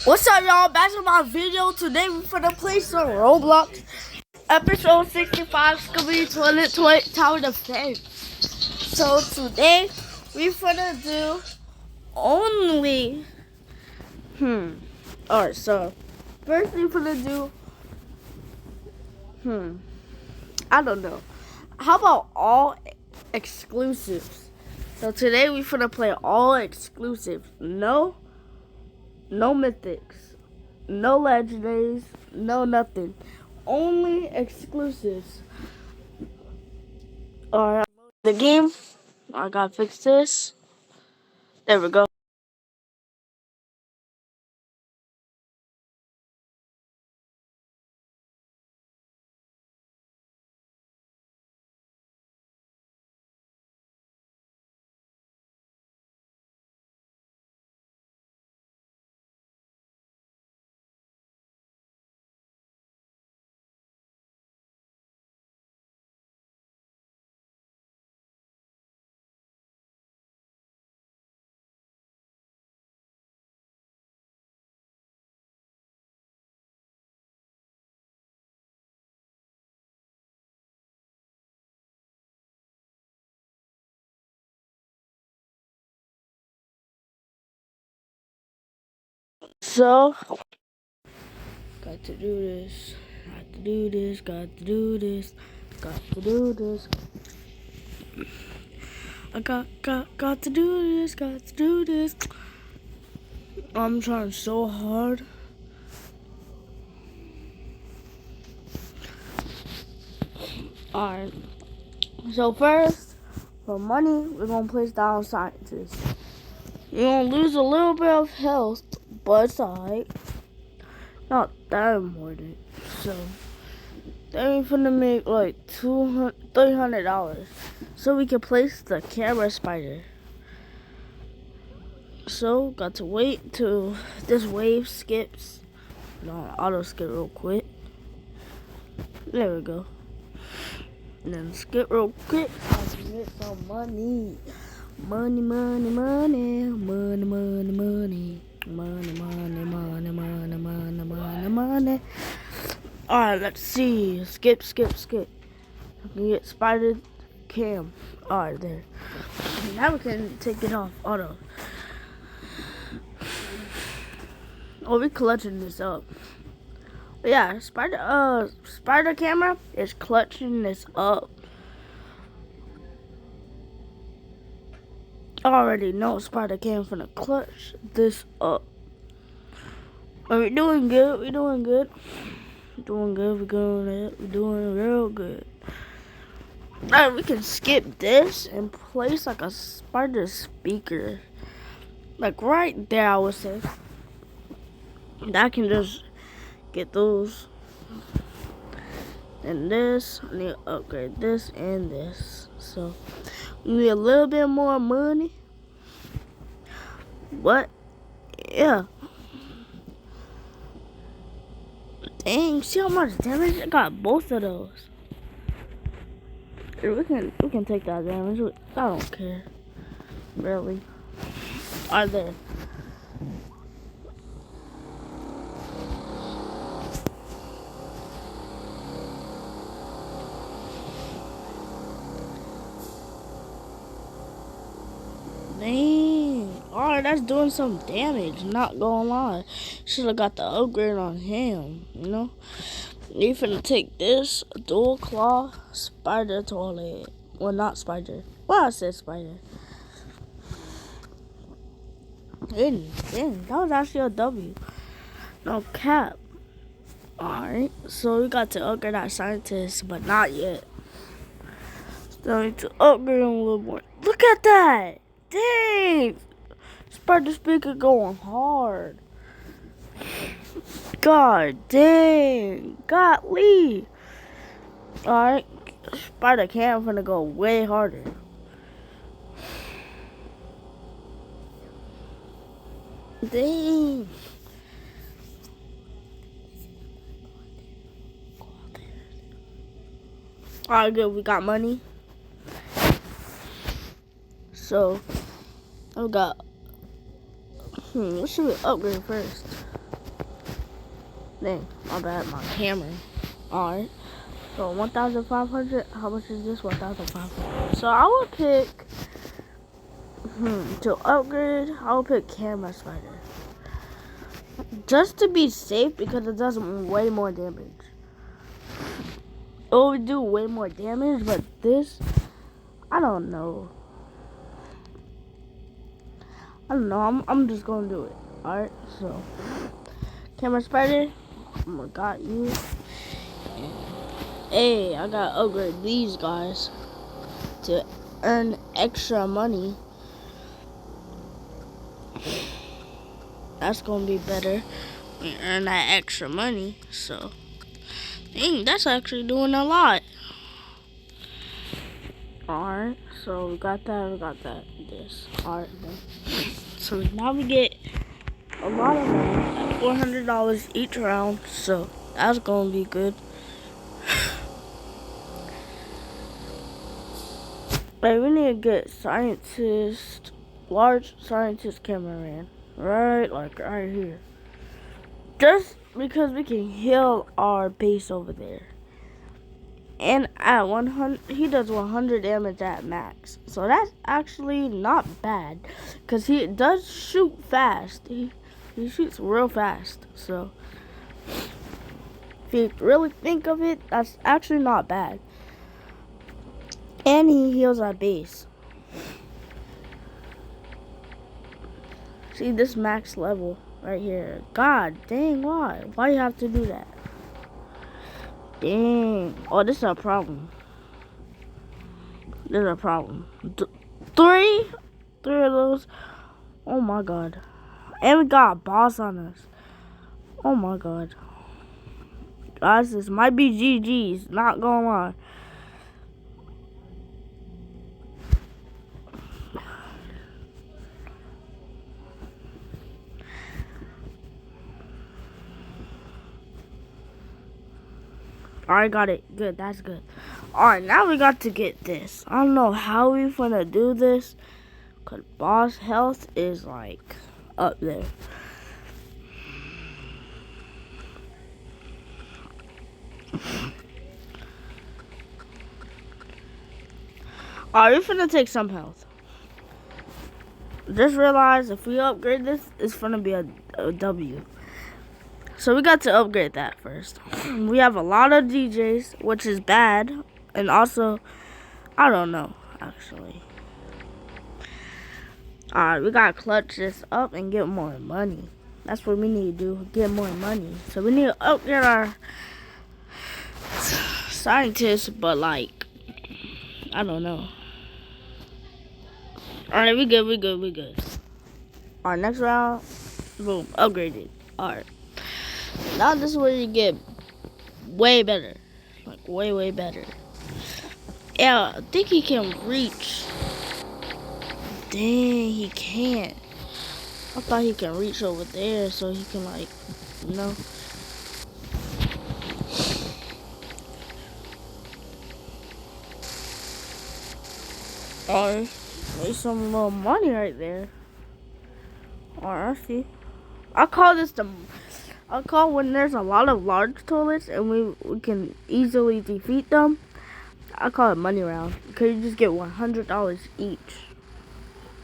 What's up, y'all? Back to my video. Today we're gonna play some Roblox. Episode 65, Scooby Toilet Tower Defense. So today we're gonna do only Alright, so first we're gonna do I don't know. How about all exclusives? So today we're gonna play all exclusives. No mythics. No legendaries, no nothing. Only exclusives. Alright, the game. I gotta fix this. There we go. So, got to do this. Got to do this. Got to do this. Got to do this. I got to do this. Got to do this. I'm trying so hard. Alright. So first, for money, we're gonna place down scientists. You're gonna lose a little bit of health, but it's alright. Not that important. So then we're gonna make like $300, so we can place the camera spider. So got to wait till this wave skips. No, auto skip real quick. There we go. And then skip real quick so I can get some money. Money, money, money, money, money, money. Money, money, money, money, money, money, money. Alright, let's see. Skip. I can get spider cam. Alright, there. Now we can take it off auto. Oh, we're clutching this up. But yeah, spider camera is clutching this up. I already know spider cam finna clutch this up. But we're doing good. We're doing good. We're doing real good. Alright, we can skip this and place like a spider speaker. Like right there, I would say. I can just get those. And this, I need to upgrade this and this. So, we need a little bit more money. But, yeah. Dang, see how much damage? I got both of those. We can take that damage. I don't care. Really. Are there? Dang. Alright, that's doing some damage. Not gonna lie. Should have got the upgrade on him, you know? You finna take this dual claw spider toilet. Well, not spider. Well, I said spider. Dang, that was actually a W. No cap. Alright, so we got to upgrade our scientist, but not yet. Still need to upgrade him a little more. Look at that! Dang! Spider speaker going hard. God dang. Golly. Alright. Spider cam finna go way harder. Dang. Alright, good. We got money. So, we got... what should we upgrade first? Dang, my bad, my camera. Alright. So 1,500. How much is this? 1,500. So I would pick to upgrade, I would pick Camera Spider. Just to be safe because it does way more damage. It will do way more damage, but this, I don't know. I'm just gonna do it. Alright, so Camera Spider, got you. Hey, I gotta upgrade these guys to earn extra money. That's gonna be better. We earn that extra money, so dang, that's actually doing a lot. Alright, so we got that, this. Alright then. So now we get a lot of money at $400 each round, so that's gonna be good. But we need to get scientist, large scientist cameraman, right here. Just because we can heal our base over there. And at 100, he does 100 damage at max. So that's actually not bad. Because he does shoot fast. He shoots real fast. So if you really think of it, that's actually not bad. And he heals our base. See this max level right here. God dang, why? Why you have to do that? Dang. Oh, this is a problem. There's a problem. Three of those. Oh my god. And we got a boss on us. Oh my god. Guys, this might be GG's. Not gonna lie. Alright, got it. Good, that's good. Alright, now we got to get this. I don't know how we gonna do this. Because boss health is like up there. Alright, we're finna take some health. Just realize if we upgrade this, it's gonna be a W. So we got to upgrade that first. We have a lot of DJs, which is bad. And also, I don't know, actually. Alright, we gotta clutch this up and get more money. That's what we need to do, get more money. So we need to upgrade our scientists, but like, I don't know. Alright, we good. Alright, next round, boom, upgraded. Alright. Now this is where you get way better. Like way better. Yeah, I think he can reach. Dang, he can't. I thought he can reach over there so he can like, you know. Alright, made some little money right there. Alright, I see. I call when there's a lot of large toilets and we can easily defeat them. I call it money round because you just get $100 each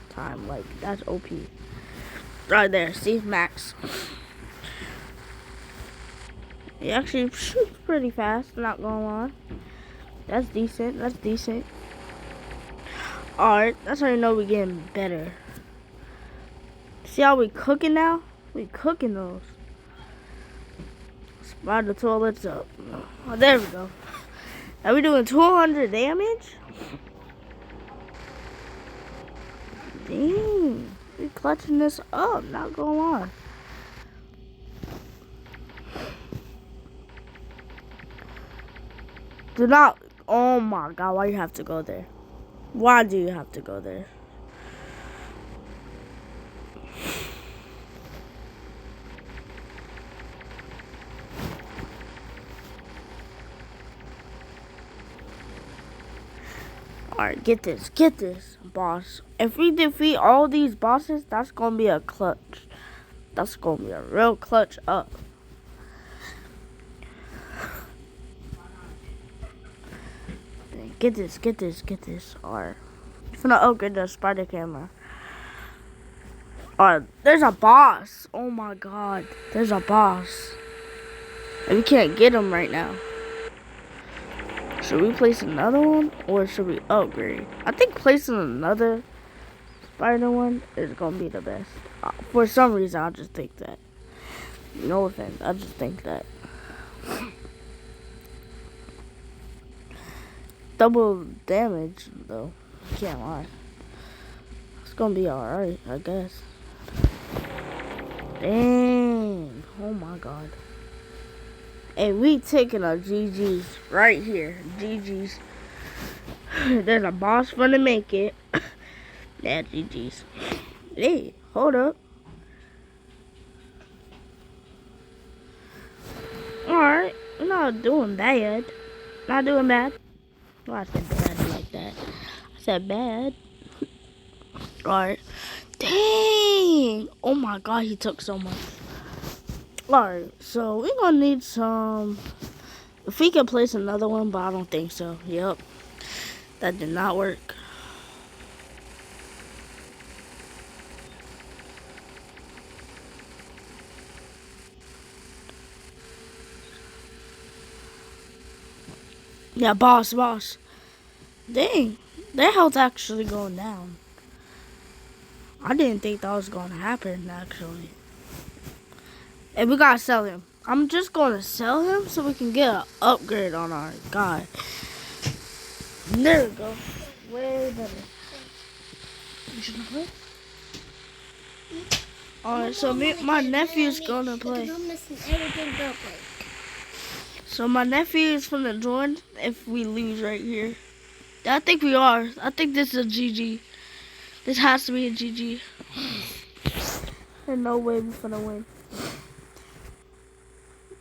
time. Like, that's OP. Right there, see, max. He actually shoots pretty fast, not gonna lie. That's decent. Alright, that's how you know we're getting better. See how we cooking now? We cooking those. Slide the toilets up. Oh, there we go. Are we doing 200 damage? Dang. We clutching this up, not gonna lie. Do not, oh my god, why you have to go there? Why do you have to go there? Alright, get this, boss. If we defeat all these bosses, that's gonna be a clutch. That's gonna be a real clutch up. Get this. Alright. Finna upgrade the spider camera. Alright, there's a boss. Oh my god. There's a boss. And we can't get him right now. Should we place another one or should we upgrade? I think placing another spider one is gonna be the best. For some reason, I just think that. No offense, I just think that. Double damage though. Can't lie. It's gonna be alright, I guess. Dang. Oh my god. Hey, we taking a GG's right here. GG's. There's a boss gonna make it. Yeah, GG's. Hey, hold up. Alright, I'm not doing bad. Not doing bad. Oh, I said bad like that. I said bad. Alright. Dang! Oh my god, he took so much. Alright, so we're gonna need some. If we can place another one, but I don't think so. Yep. That did not work. Yeah, boss. Dang, their health's actually going down. I didn't think that was going to happen, actually. And we gotta sell him. I'm just going to sell him so we can get an upgrade on our guy. There we go. Way better. Alright, so my nephew's gonna play. So my nephew is gonna join if we lose right here. I think we are. I think this is a GG. This has to be a GG. There's no way we're gonna win.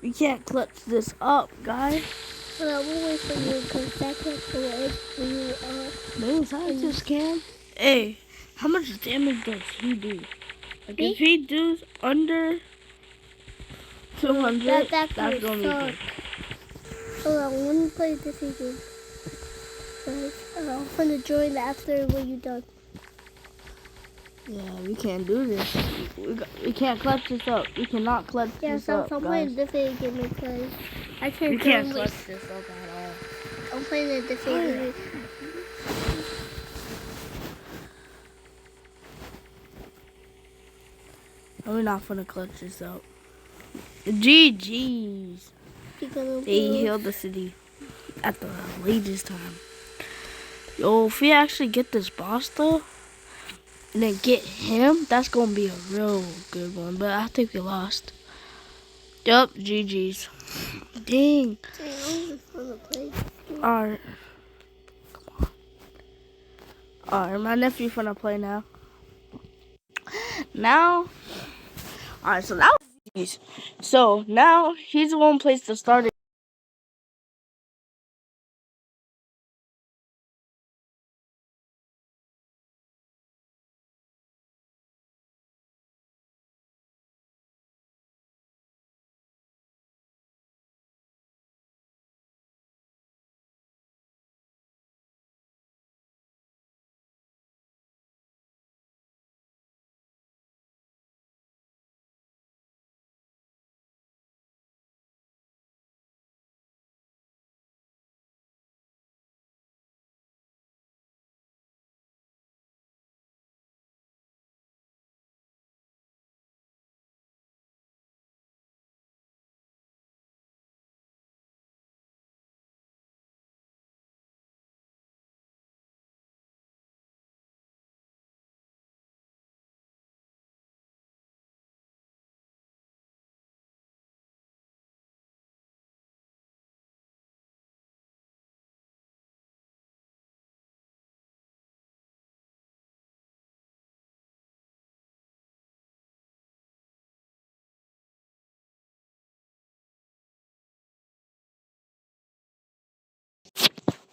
We can't clutch this up, guys. Well, we'll wait for you because that can't go away for you. Maybe I just can. Hey, how much damage does he do? Like if he does under 200, that's gonna be good. Hold on, let me play this again. I'm gonna join after when you're done. Yeah, we can't do this. We can't clutch this up. We cannot clutch this up, I'm playing this again because I can't. We can't clutch this up at all. I'm playing a different game. We're not gonna clutch this up. GG's. They healed the city at the latest time. Yo, if we actually get this boss though, and then get him, that's gonna be a real good one. But I think we lost. Yup, GG's. Dang. Alright. Come on. Alright, my nephew finna play now. Alright, so that was so now he's the one place to start it.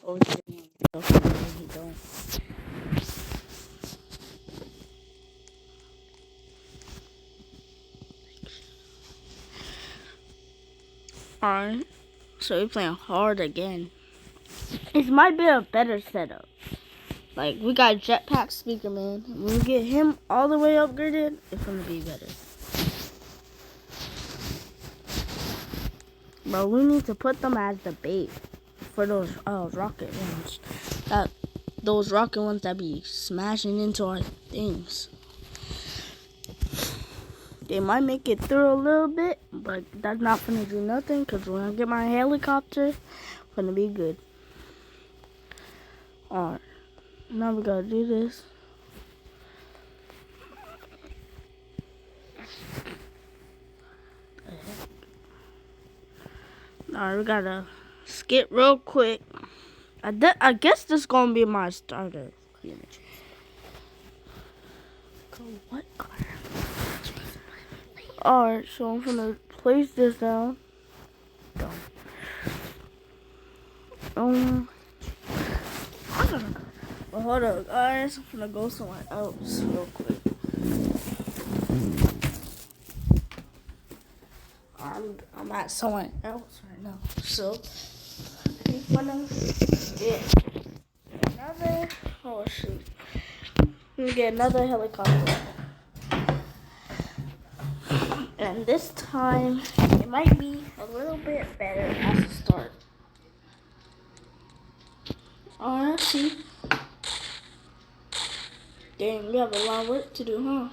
Oh, he don't. Alright, so we're playing hard again. It might be a better setup. Like, we got Jetpack Speaker Man. When we get him all the way upgraded, it's gonna be better. Bro, we need to put them as the bait for those rocket ones. Those rocket ones that be smashing into our things. They might make it through a little bit, but that's not gonna do nothing, because when I get my helicopter, it's gonna be good. Alright, now we gotta do this. Alright, we gotta skip real quick. I guess this is gonna be my starter image. What color? Alright, so I'm gonna place this down. Well, hold up, guys. I'm gonna go somewhere else real quick. I'm at somewhere else right now. So, I'm gonna get another. Oh shoot! I'm gonna get another helicopter. And this time, it might be a little bit better as a start. Alright, see. Dang, we have a lot of work to do, huh?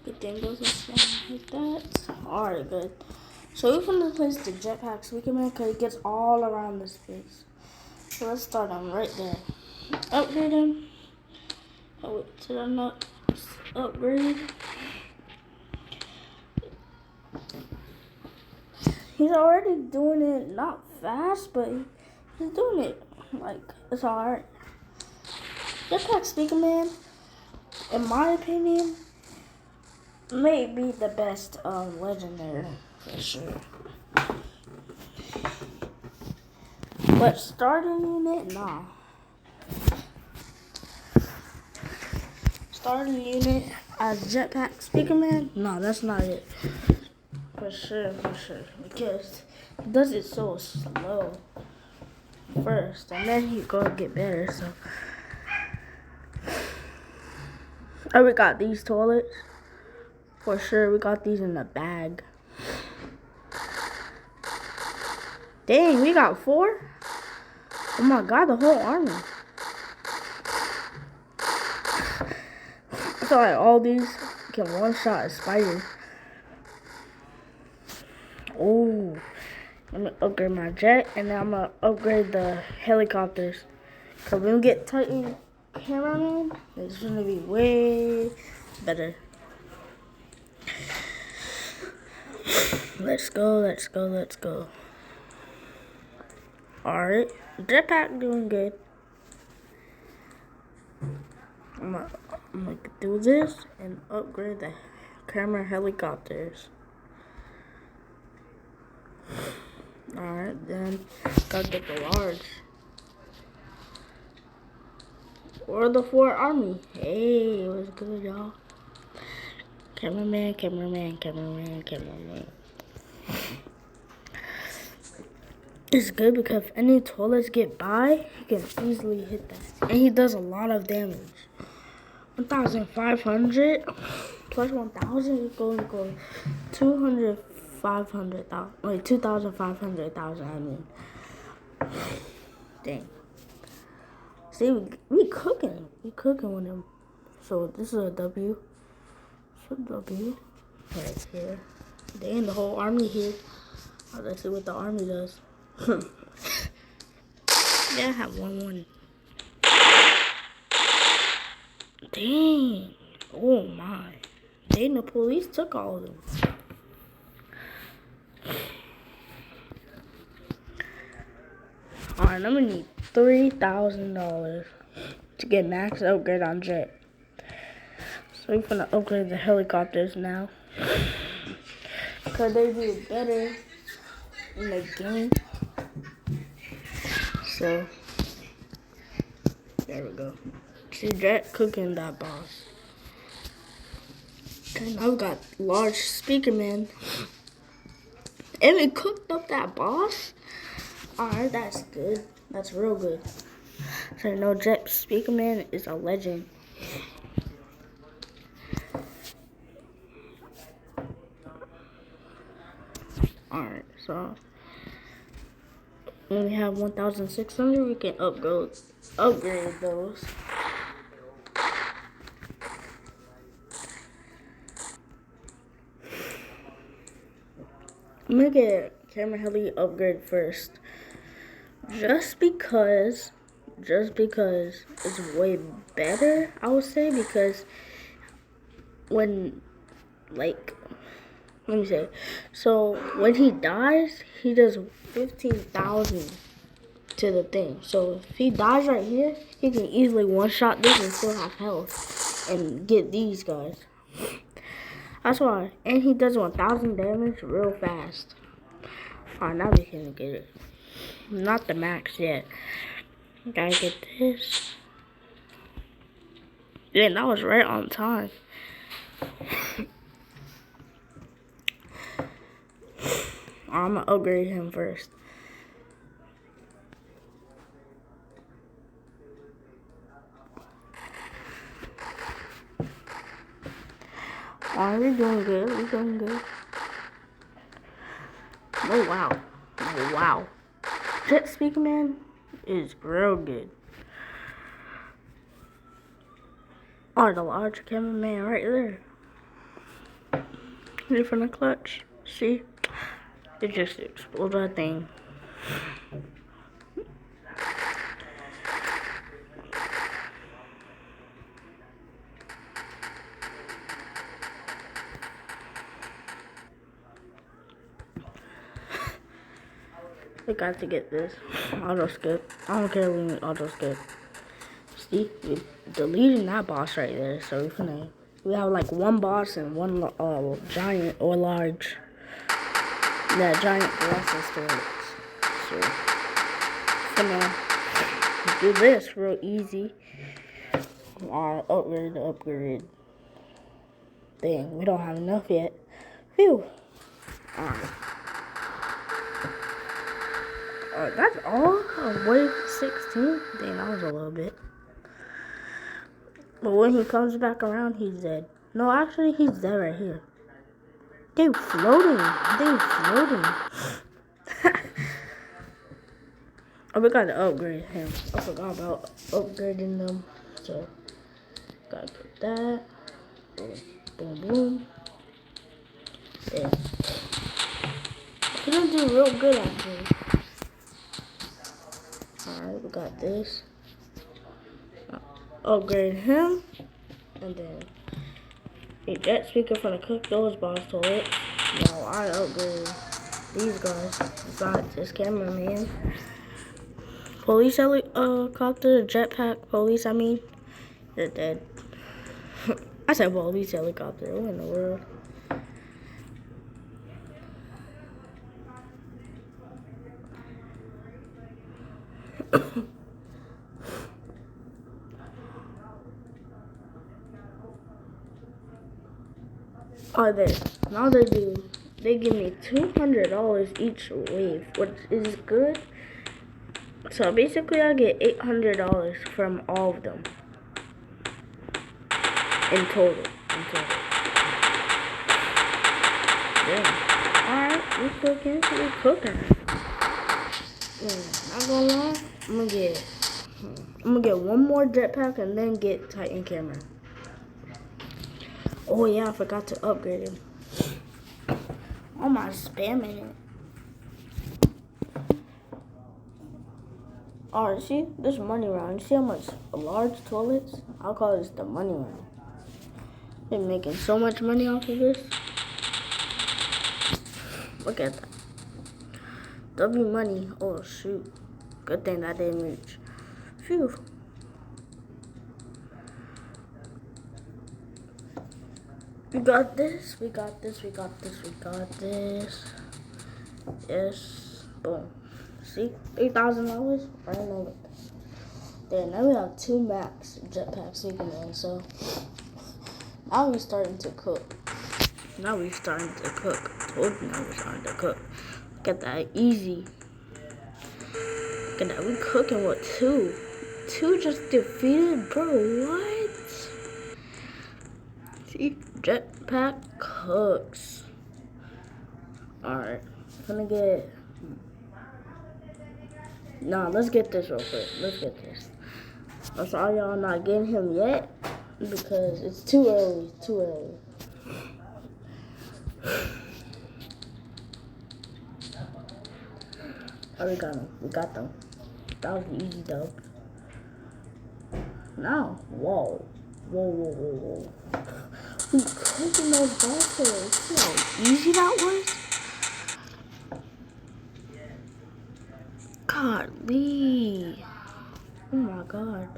Good thing goes like that. Alright, good. So we're gonna place the jetpack Speaker Man because it gets all around this space. So let's start him right there. Upgrade him. Oh, wait, did I not upgrade? He's already doing it, not fast, but he's doing it. Like, it's alright. Jetpack Speaker Man, in my opinion, may be the best legendary for sure. But starting unit, nah. Starting unit as Jetpack Speaker Man, nah, that's not it. For sure. Because he does it so slow first, and then he's gonna get better, so. Oh, we got these toilets. For sure, we got these in the bag. Dang, we got 4? Oh my god, the whole army. I feel like all these can one-shot a spider. Oh, I'm gonna upgrade my jet, and then I'm gonna upgrade the helicopters. Cause when we get Titan cameraman, it's gonna be way better. Let's go. Alright, jetpack doing good. I'm gonna do this and upgrade the camera helicopters. Alright, then gotta get the large. Or the 4 army. Hey, what's good, y'all? Cameraman. It's good because if any toilets get by, he can easily hit that. And he does a lot of damage. 1,500 plus 1,000 is going to go 2,500,000. Wait, 2,500,000, I mean. Dang. See, we cooking. We cooking with him. So this is a W. It's a W. Right here. They and the whole army here. Let's see what the army does. Yeah, I have one. Dang. Oh my. Dang, the police took all of them. Alright, I'm gonna need $3,000 to get max upgrade on jet. So we're gonna upgrade the helicopters now. Because they do better in the game. So, there we go. See, jet cooking that boss. Okay, now we got large speaker man. And we cooked up that boss. Alright, that's good. That's real good. So no, Jet Speaker Man is a legend. Alright, so when we have 1,600, we can upgrade those. I'm gonna get Camera Heli upgrade first. Just because it's way better, I would say, because when, like, let me say, so when he dies, he does 15,000 to the thing. So if he dies right here, he can easily one-shot this and still have health and get these guys. That's why. And he does 1,000 damage real fast. Alright, now we can get it. Not the max yet. Gotta get this. Yeah, that was right on time. I'm gonna upgrade him first. Alright, we're doing good. We're doing good. Oh, wow. Oh, wow. Jet Speaker Man is real good. Oh, the large cameraman right there. Here from the clutch. See? It just exploded that thing. We got to get this. Auto skip. I don't care when we auto skip. See? We're deleting that boss right there. So we have like one boss and one giant or large. That giant Colossus storage. So, gonna do this real easy. Upgrade the upgrade thing. We don't have enough yet. Phew. That's all of wave 16. Dang, that was a little bit. But when he comes back around, he's dead. No, actually, he's dead right here. They floating. Oh, we gotta upgrade him. I forgot about upgrading them. So, gotta put that. Boom, boom. Yeah. He's gonna do real good actually. Alright, we got this. Upgrade him. And then a Jet Speaker gonna cook those boss toilets. Now I upgrade these guys. Besides this cameraman. Police helicopter, jetpack police, I mean. They're dead. I said police helicopter. What in the world? Oh, there. Now they give me $200 each wave, which is good. So basically, I get $800 from all of them in total. Yeah. All right, we cooking. Not gonna lie, I'm gonna get one more jetpack and then get Titan camera. Oh yeah, I forgot to upgrade him. Oh my, spamming it. Alright, see, this money round. You see how much large toilets? I'll call this the money round. Been making so much money off of this. Look at that. W money. Oh shoot. Good thing that didn't reach. Phew. We got this. Yes. Boom. See? $8,000 right over there. Now we have 2 max jetpacks we can win, so Now we starting to cook. Now we starting to cook. Told you now we're starting to cook. Look at that, easy. Look at that, we cooking with 2. 2 just defeated, bro, what? See, Jetpack cooks. Alright, gonna get... Nah, let's get this real quick. Let's get this. I'm sorry y'all not getting him yet because it's too early. Too early. Oh, we got them. We got them. That was an easy dub. Now, whoa. Whoa, whoa, whoa, whoa. We cooking those bosses. See how easy that was? Godly. Oh my god.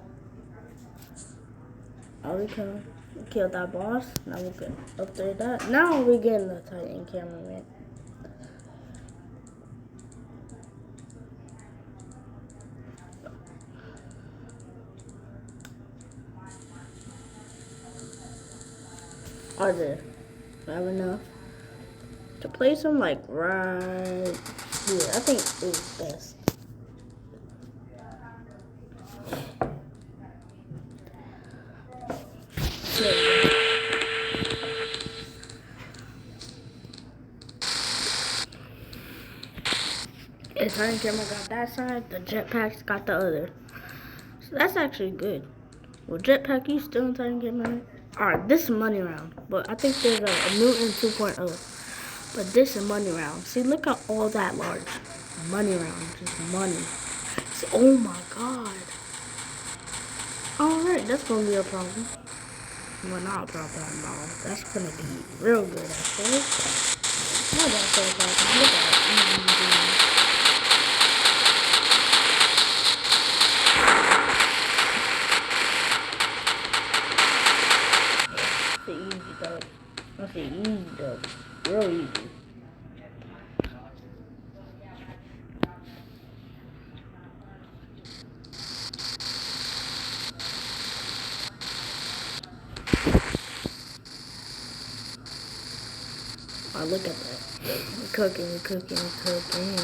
Oh, we can kill that boss. Now we can upgrade that. Now we getting the Titan cameraman. Are there? I have enough to place them like right here. I think is best. The Titan camera got that side, the jetpack's got the other. So that's actually good. Well, jetpack, you still in Titan camera? Alright, this is money round. But I think there's a Mutant 2.0. But this is money round. See, look at all that large. Money round, just money. See, oh my god. Alright, that's gonna be a problem. Well, not a problem at all. That's gonna be real good, actually. Not that so problem. Look at it. That's an easy dub. Real easy. Oh, look at that. We're cooking, we're cooking, we're cooking.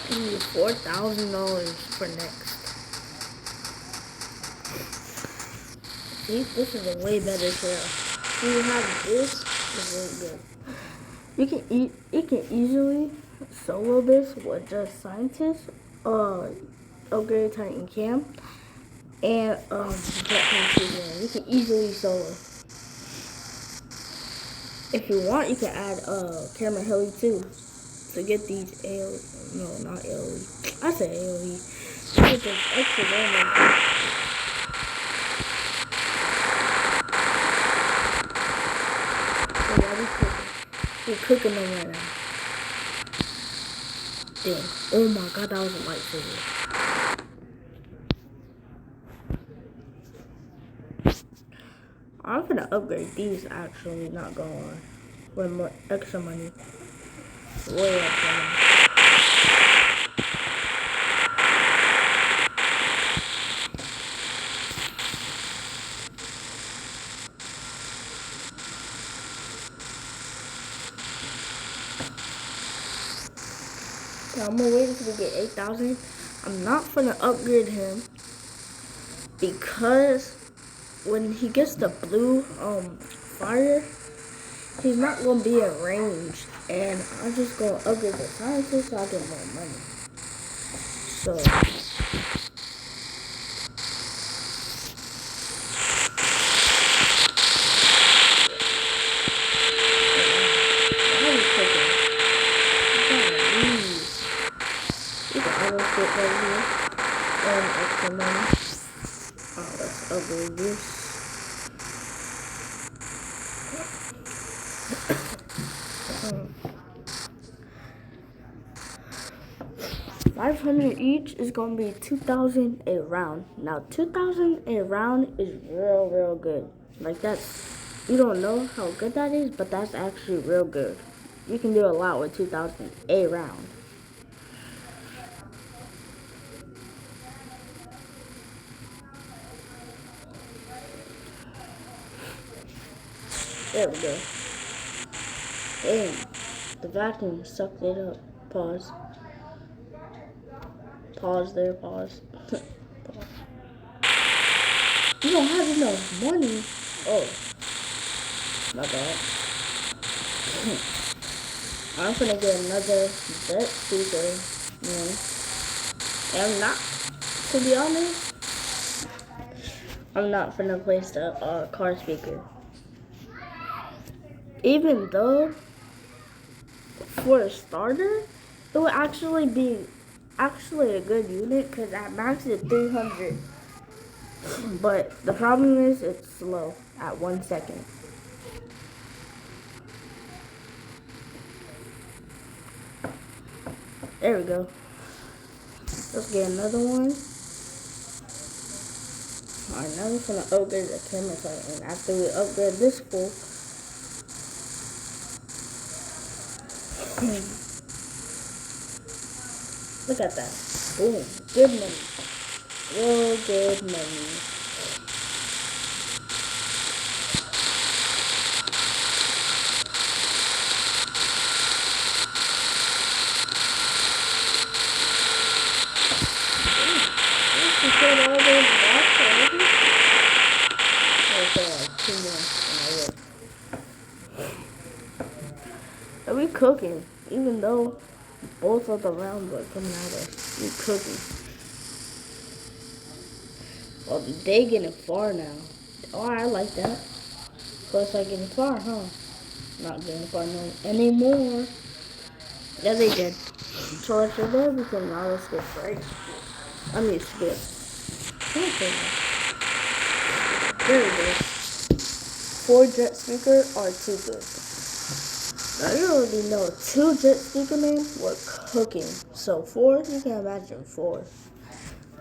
We need $4,000 for next. See, this is a way better trail. When you have this, it's really good. You can easily solo this with just scientists, upgrade Titan Cam, and Jetpack again. You can easily solo. If you want, you can add camera heli too to get these not AOE. I said AOE. To get this extra damage. We're cooking them right now. Dang. Oh my god, that was a lightsaber. I'm gonna upgrade these actually, not go on. With more extra money. Way extra money. I'm gonna wait until we get 8,000. I'm not gonna upgrade him because when he gets the blue fire, he's not gonna be in range, and I'm just gonna upgrade the scientist so I get more money. So. Extra money. Oh, let's upgrade this. $500 each is gonna be 2,000 a round. Now 2,000 a round is real good. Like that's, you don't know how good that is, but that's actually real good. You can do a lot with 2,000 a round. There we go. Damn. The vacuum sucked it up. Pause. Pause there, pause. Pause. You don't have enough money. Oh. My bad. I'm gonna get another jet speaker. And I'm not, to be honest, I'm not gonna place the car speaker. Even though, for a starter, it would actually be a good unit because at max it's 300. But the problem is it's slow at 1 second. There we go. Let's get another one. Alright, now we're gonna upgrade the camera card, and after we upgrade this fool, look at that. Boom. Good money. Real good money. Are we cooking? Even though both of the rounds are coming at us, we cooking. Oh, the day getting far now. Oh, I like that. Plus, I getting far, huh? Not getting far no anymore. Yeah, they did. So I said that because now let's skip, right? I mean skip. Okay. There we go. 4 jet speaker or 2 good. Now you already know 2 jet speaker man were cooking. So 4, you can imagine 4.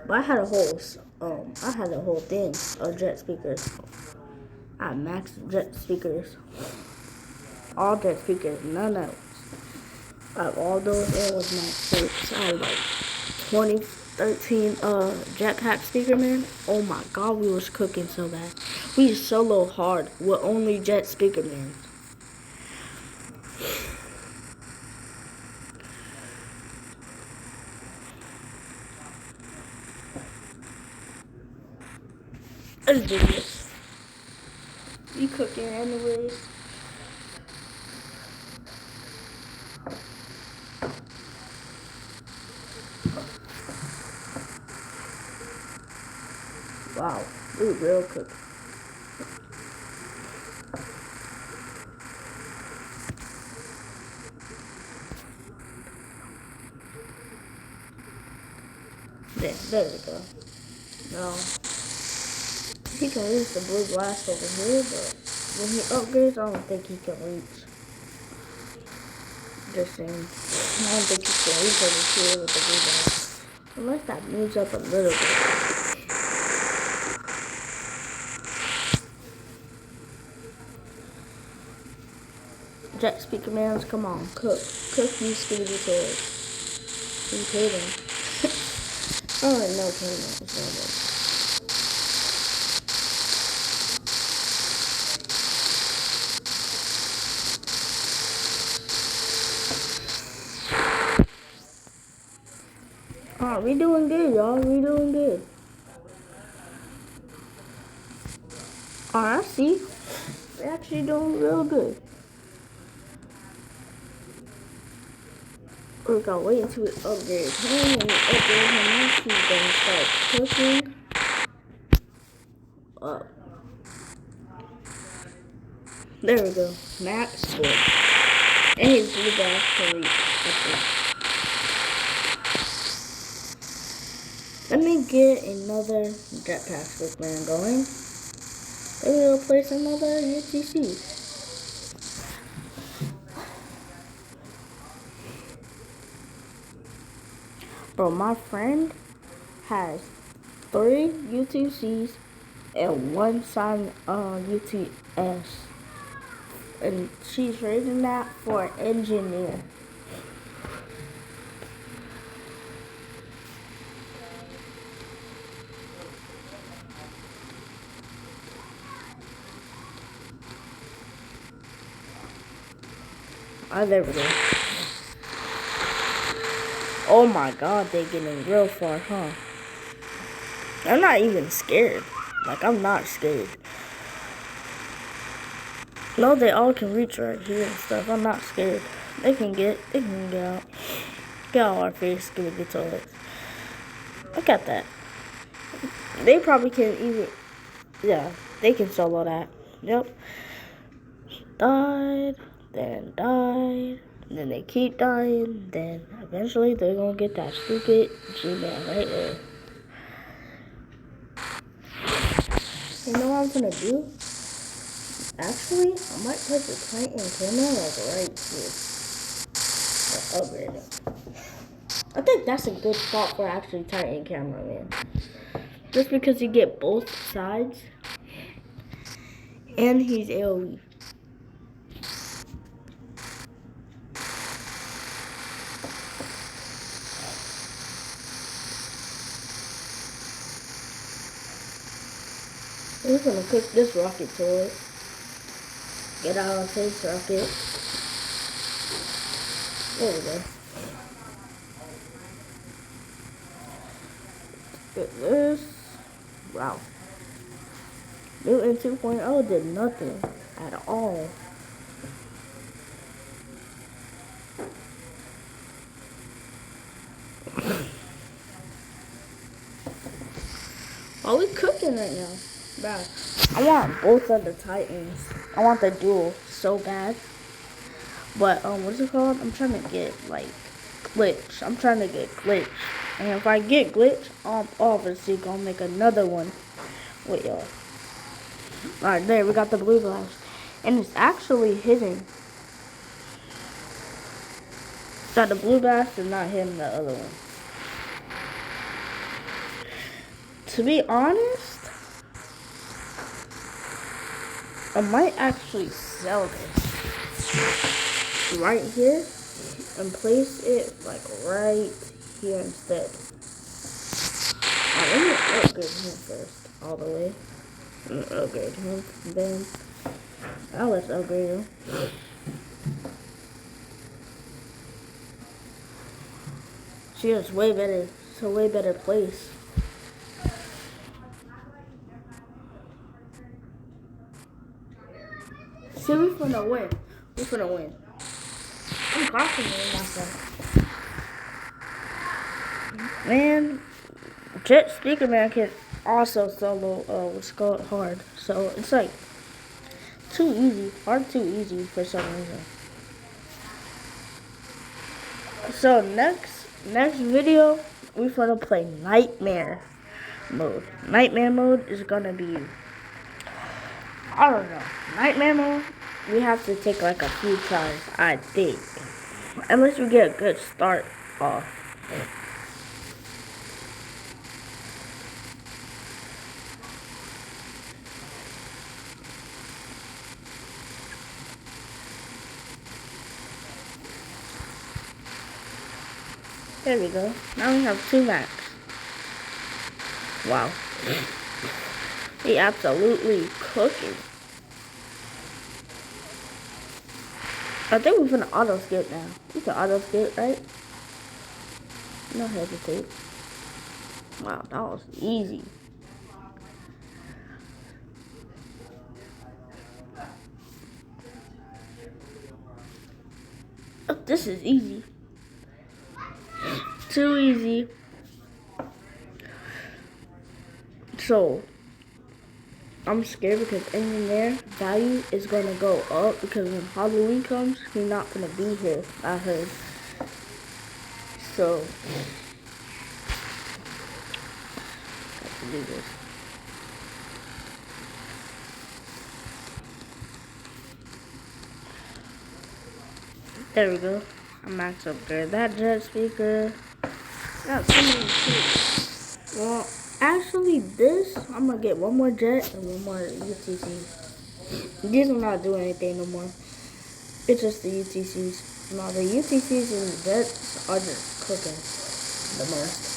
But I had a whole thing of jet speakers. I maxed jet speakers. All jet speakers, none else. Out of all those, it was maxed. So I had like 2013 jetpack speaker man. Oh my god, we was cooking so bad. We solo hard with only jet speaker man. Let's do this. We cooking anyways. Wow, we real cooking. There we go. No. He can reach the blue glass over here, but when he upgrades, I don't think he can reach. Just saying. I don't think he can reach over here with the blue glass. Unless that moves up a little bit. Jet speaker mans, come on, cook. Cook these speedy toys. Who's hating? Oh, no, payment. It's not good. Oh, we doing good, y'all. We doing good. Oh, I see. We're actually doing real good. We gotta wait until we upgrade him, and we upgrade him next. He's gonna start cooking up. There we go. Max 4. And his blue glass can reach. Let me get another jetpack stickman going. Then we'll place another UTC. Bro, my friend has 3 UTCs and 1 signed UTS. And she's rating that for an engineer. there we go. Oh my god, they're getting real far, huh? I'm not even scared. Like, I'm not scared. No, they all can reach right here and stuff. I'm not scared. They can get out. Get out our face, give it to us. Look at that. They probably can even, yeah, they can solo that. Yep. Died, then died, and then they keep dying, then eventually they're gonna get that stupid G-Man right there. You know what I'm gonna do? Actually, I might put the Titan camera like right here. Or upgrade it. I think that's a good spot for actually Titan camera, man. Just because you get both sides. And he's AoE. We're gonna cook this rocket toy. Get out of this rocket. There we go. Get this. Wow. Mutant 2.0 did nothing at all. Are we cooking right now? Bro, I want both of the Titans. I want the duel so bad. But, what's it called? I'm trying to get, like, glitch. I'm trying to get glitch. And if I get glitch, I'm obviously gonna make another one. Wait, y'all. Alright, there, we got the blue blast. And it's actually hitting. So the blue blast is not hitting the other one. To be honest, I might actually sell this right here and place it like right here instead. Let me upgrade him first, all the way. Upgrade him, then now let's upgrade him. See, it's way better. It's a way better place. See, we're finna win. We're finna win. I'm confident in myself. Man, Jet Speaker Man can also solo what's called hard. So it's like too easy. Hard too easy for some reason. So next video we're gonna play Nightmare mode. Nightmare mode is gonna be, I don't know. Nightmare mode, we have to take like a few tries, I think. Unless we get a good start off. There we go. Now we have 2 max. Wow. He absolutely cooking. I think we're gonna auto skip now. We can auto skip, right? No hesitate. Wow, that was easy. Oh, this is easy. Too easy. So, I'm scared because in there, value is going to go up because when Halloween comes, he's not going to be here, I heard. So, I have to do this. There we go. I'm max upgrade that Jet Speaker. Got so many tools. Well, actually this, I'm gonna get one more Jet and one more UTC. These are not doing anything no more. It's just the UTCs. No, the UTCs and the Jets are just cooking the most.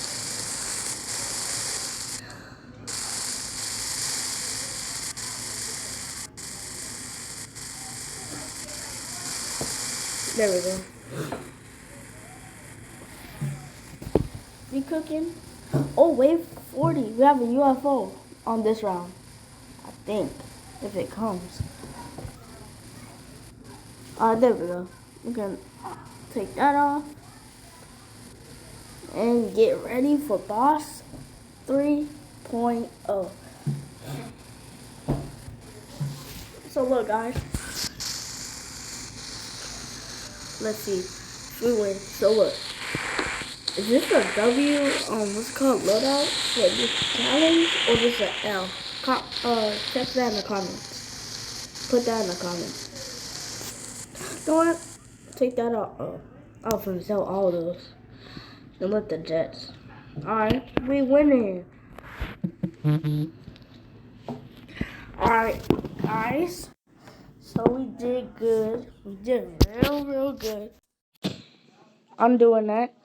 There we go. We cooking? Oh, wave 40. We have a UFO on this round. I think. If it comes. There we go. We can take that off. And get ready for boss 3.0. So look, guys. Let's see. We win. So look. Is this a W, what's it called, loadout for this challenge, or just an L? Check that in the comments. Put that in the comments. You know what? Take that off and sell all those. And let the Jets. Alright, we winning. Alright, guys. So we did good. We did real good. I'm doing that.